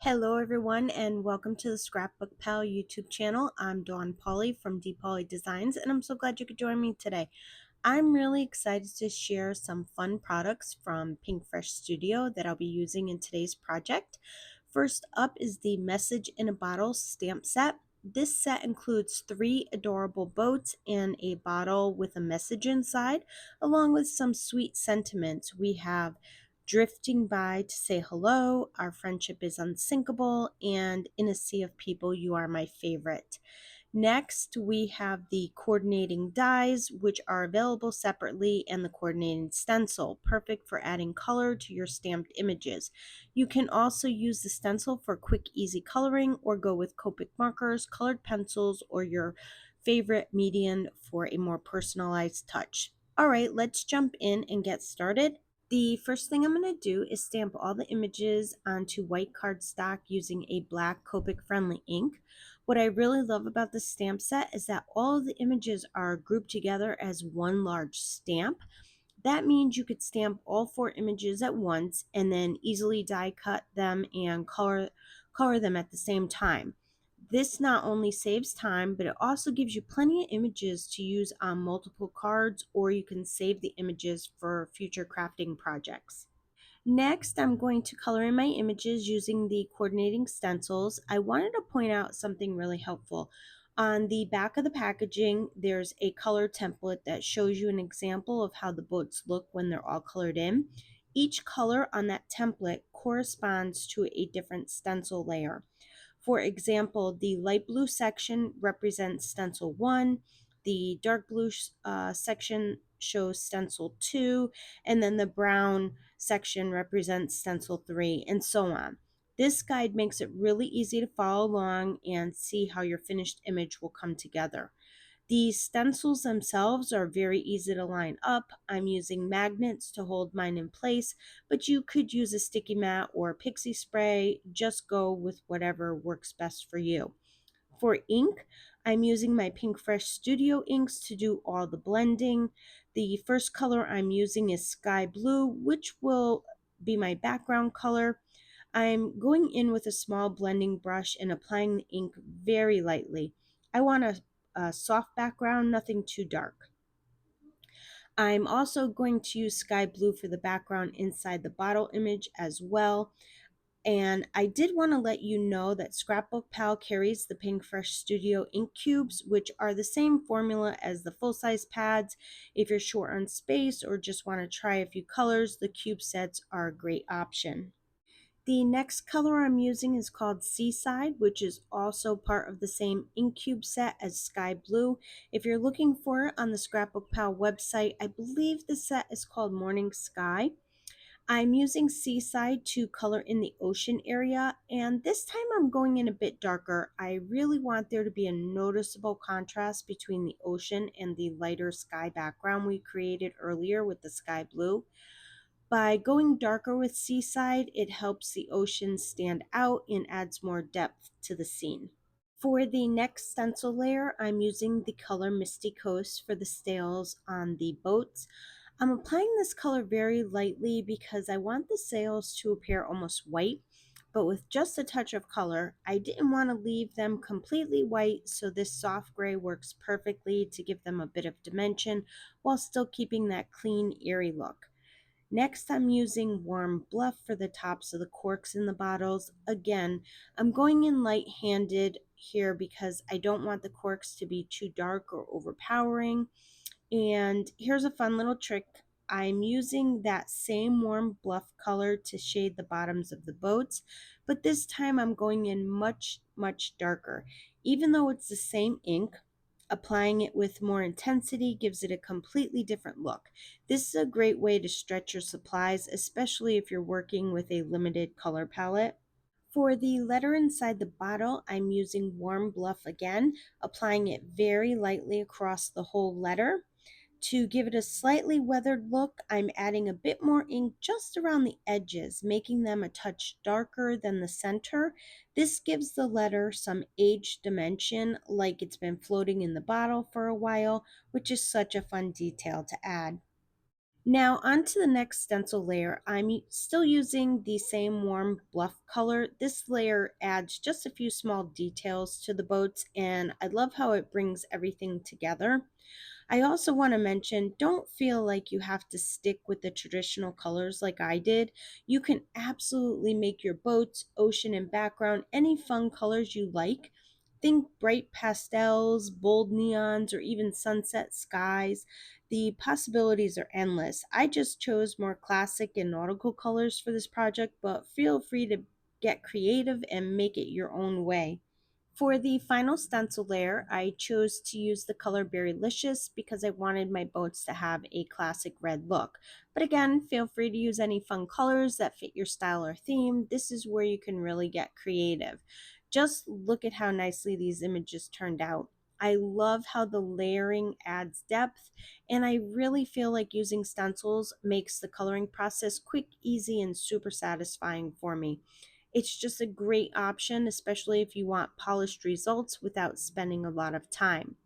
Hello everyone and welcome to the ScrapbookPal YouTube channel. I'm Dawn Polly from D Polly Designs and I'm so glad you could join me today. I'm really excited to share some fun products from Pinkfresh Studio that I'll be using in today's project. First up is the Message in a Bottle stamp set. This set includes 3 adorable boats and a bottle with a message inside, along with some sweet sentiments. We have drifting by to say hello, our friendship is unsinkable, and in a sea of people, you are my favorite. Next, we have the coordinating dies, which are available separately, and the coordinating stencil, perfect for adding color to your stamped images. You can also use the stencil for quick, easy coloring, or go with Copic markers, colored pencils, or your favorite medium for a more personalized touch. All right, let's jump in and get started. The first thing I'm going to do is stamp all the images onto white cardstock using a black Copic friendly ink. What I really love about the stamp set is that all of the images are grouped together as one large stamp. That means you could stamp all 4 images at once and then easily die cut them and color them at the same time. This not only saves time, but it also gives you plenty of images to use on multiple cards, or you can save the images for future crafting projects. Next, I'm going to color in my images using the coordinating stencils. I wanted to point out something really helpful. On the back of the packaging, there's a color template that shows you an example of how the boats look when they're all colored in. Each color on that template corresponds to a different stencil layer. For example, the light blue section represents stencil 1, the dark blue section shows stencil 2, and then the brown section represents stencil 3, and so on. This guide makes it really easy to follow along and see how your finished image will come together. The stencils themselves are very easy to line up. I'm using magnets to hold mine in place, but you could use a sticky mat or pixie spray. Just go with whatever works best for you. For ink, I'm using my Pinkfresh Studio inks to do all the blending. The first color I'm using is sky blue, which will be my background color. I'm going in with a small blending brush and applying the ink very lightly. I want a soft background, nothing too dark. I'm also going to use sky blue for the background inside the bottle image as well. And I did want to let you know that ScrapbookPal carries the Pinkfresh Studio ink cubes, which are the same formula as the full-size pads. If you're short on space or just want to try a few colors, the cube sets are a great option. The next color I'm using is called Seaside, which is also part of the same ink cube set as Sky Blue. If you're looking for it on the ScrapbookPal website, I believe the set is called Morning Sky. I'm using Seaside to color in the ocean area, and this time I'm going in a bit darker. I really want there to be a noticeable contrast between the ocean and the lighter sky background we created earlier with the sky blue. By going darker with Seaside, it helps the ocean stand out and adds more depth to the scene. For the next stencil layer, I'm using the color Misty Coast for the sails on the boats. I'm applying this color very lightly because I want the sails to appear almost white, but with just a touch of color. I didn't want to leave them completely white, so this soft gray works perfectly to give them a bit of dimension while still keeping that clean, airy look. Next, I'm using Warm Bluff for the tops of the corks in the bottles. Again, I'm going in light-handed here because I don't want the corks to be too dark or overpowering. And here's a fun little trick. I'm using that same Warm Bluff color to shade the bottoms of the boats, but this time I'm going in much, much darker. Even though it's the same ink, applying it with more intensity gives it a completely different look. This is a great way to stretch your supplies, especially if you're working with a limited color palette. For the letter inside the bottle, I'm using Warm Bluff again, applying it very lightly across the whole letter. To give it a slightly weathered look, I'm adding a bit more ink just around the edges, making them a touch darker than the center. This gives the letter some aged dimension, like it's been floating in the bottle for a while, which is such a fun detail to add. Now onto the next stencil layer. Still using the same warm bluff color. This layer adds just a few small details to the boats, and I love how it brings everything together. I also want to mention, don't feel like you have to stick with the traditional colors like I did. You can absolutely make your boats, ocean, and background any fun colors you like. Think bright pastels, bold neons, or even sunset skies. The possibilities are endless. I just chose more classic and nautical colors for this project, but feel free to get creative and make it your own way. For the final stencil layer, I chose to use the color Berrylicious because I wanted my boats to have a classic red look. But again, feel free to use any fun colors that fit your style or theme. This is where you can really get creative. Just look at how nicely these images turned out. I love how the layering adds depth, and I really feel like using stencils makes the coloring process quick, easy, and super satisfying for me. It's just a great option, especially if you want polished results without spending a lot of time.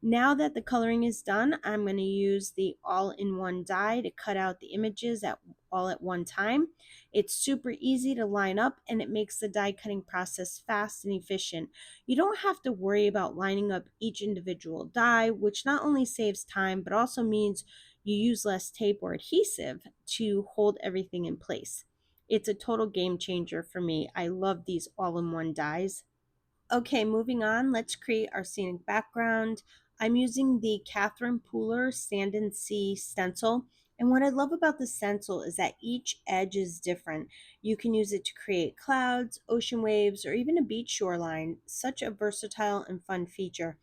Now that the coloring is done, I'm going to use the all-in-one die to cut out the images all at one time. It's super easy to line up, and it makes the die cutting process fast and efficient. You don't have to worry about lining up each individual die, which not only saves time but also means you use less tape or adhesive to hold everything in place. It's a total game changer for me. I love these all-in-one dies. Okay, moving on, let's create our scenic background. I'm using the Catherine Pooler Sand and Sea stencil. And what I love about the stencil is that each edge is different. You can use it to create clouds, ocean waves, or even a beach shoreline. Such a versatile and fun feature.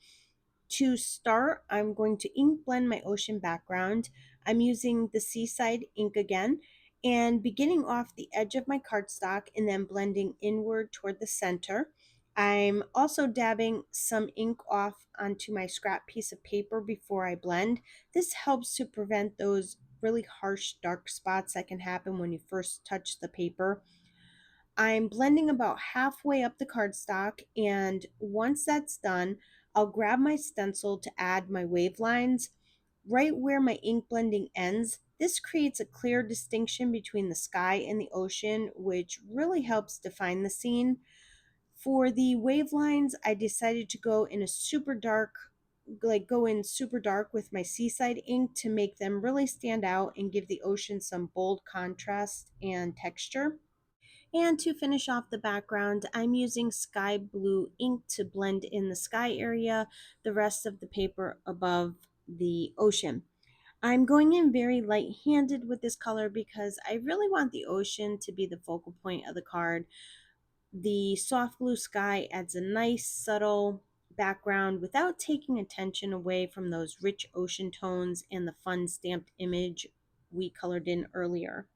To start, I'm going to ink blend my ocean background. I'm using the Seaside ink again and beginning off the edge of my cardstock and then blending inward toward the center. I'm also dabbing some ink off onto my scrap piece of paper before I blend. This helps to prevent those really harsh dark spots that can happen when you first touch the paper. I'm blending about halfway up the cardstock, and once that's done, I'll grab my stencil to add my wave lines right where my ink blending ends. This creates a clear distinction between the sky and the ocean, which really helps define the scene. For the wave lines, I decided to go in a super dark, go in super dark with my Seaside ink to make them really stand out and give the ocean some bold contrast and texture. And to finish off the background, I'm using sky blue ink to blend in the sky area, the rest of the paper above the ocean. I'm going in very light-handed with this color because I really want the ocean to be the focal point of the card. The soft blue sky adds a nice, subtle background without taking attention away from those rich ocean tones and the fun stamped image we colored in earlier.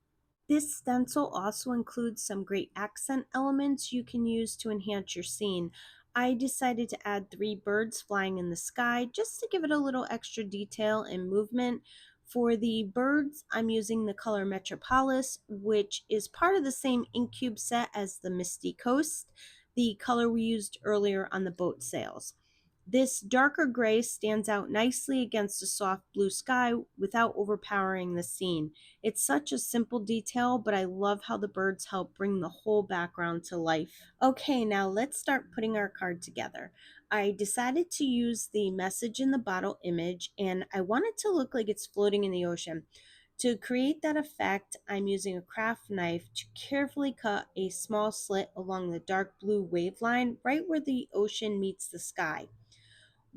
This stencil also includes some great accent elements you can use to enhance your scene. I decided to add three birds flying in the sky just to give it a little extra detail and movement. For the birds, I'm using the color Metropolis, which is part of the same ink cube set as the Misty Coast, the color we used earlier on the boat sails. This darker gray stands out nicely against a soft blue sky without overpowering the scene. It's such a simple detail, but I love how the birds help bring the whole background to life. Okay, now let's start putting our card together. I decided to use the message in the bottle image, and I want it to look like it's floating in the ocean. To create that effect, I'm using a craft knife to carefully cut a small slit along the dark blue wave line right where the ocean meets the sky.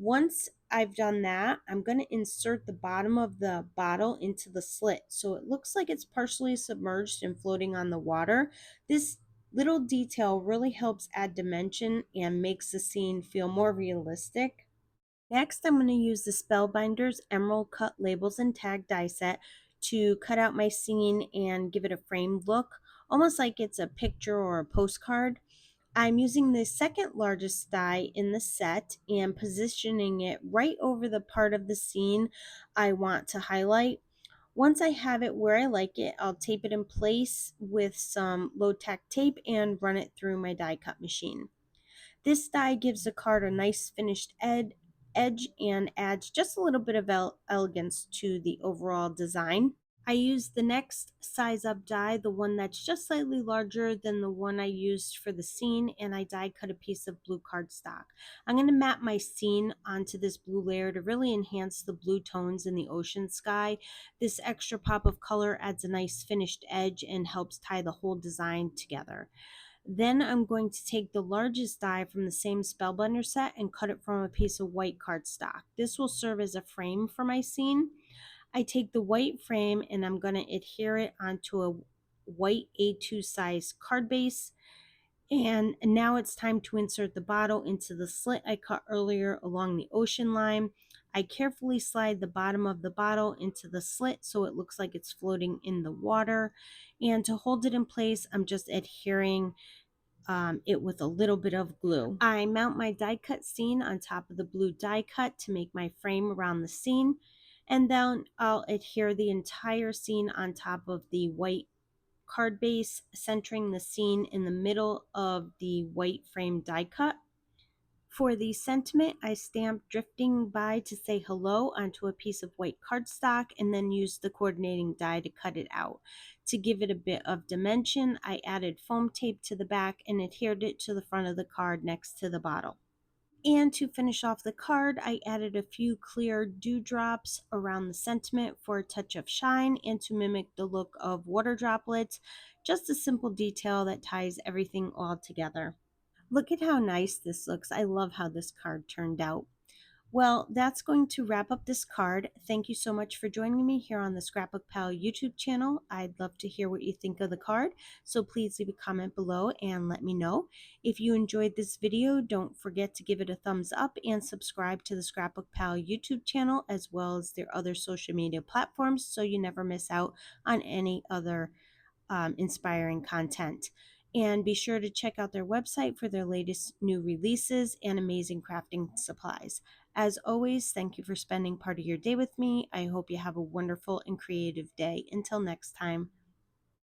Once I've done that, I'm going to insert the bottom of the bottle into the slit so it looks like it's partially submerged and floating on the water. This little detail really helps add dimension and makes the scene feel more realistic. Next, I'm going to use the Spellbinders Emerald Cut Labels and Tag die set to cut out my scene and give it a framed look, almost like it's a picture or a postcard. I'm using the second largest die in the set and positioning it right over the part of the scene I want to highlight. Once I have it where I like it, I'll tape it in place with some low tack tape and run it through my die cut machine. This die gives the card a nice finished edge and adds just a little bit of elegance to the overall design. I used the next size up die, the one that's just slightly larger than the one I used for the scene, and I die cut a piece of blue cardstock. I'm going to map my scene onto this blue layer to really enhance the blue tones in the ocean sky. This extra pop of color adds a nice finished edge and helps tie the whole design together. Then I'm going to take the largest die from the same Spellbinder set and cut it from a piece of white cardstock. This will serve as a frame for my scene. I take the white frame and I'm going to adhere it onto a white A2 size card base. And now it's time to insert the bottle into the slit I cut earlier along the ocean line. I carefully slide the bottom of the bottle into the slit so it looks like it's floating in the water. And to hold it in place, I'm just adhering it with a little bit of glue. I mount my die cut scene on top of the blue die cut to make my frame around the scene, and then I'll adhere the entire scene on top of the white card base, centering the scene in the middle of the white frame die cut. For the sentiment, I stamped "drifting by to say hello" onto a piece of white cardstock and then used the coordinating die to cut it out. To give it a bit of dimension, I added foam tape to the back and adhered it to the front of the card next to the bottle. And to finish off the card, I added a few clear dewdrops around the sentiment for a touch of shine and to mimic the look of water droplets. Just a simple detail that ties everything all together. Look at how nice this looks. I love how this card turned out. Well, that's going to wrap up this card. Thank you so much for joining me here on the Scrapbook Pal YouTube channel. I'd love to hear what you think of the card, so please leave a comment below and let me know. If you enjoyed this video, don't forget to give it a thumbs up and subscribe to the Scrapbook Pal YouTube channel as well as their other social media platforms so you never miss out on any other inspiring content. And be sure to check out their website for their latest new releases and amazing crafting supplies. As always, thank you for spending part of your day with me. I hope you have a wonderful and creative day. Until next time.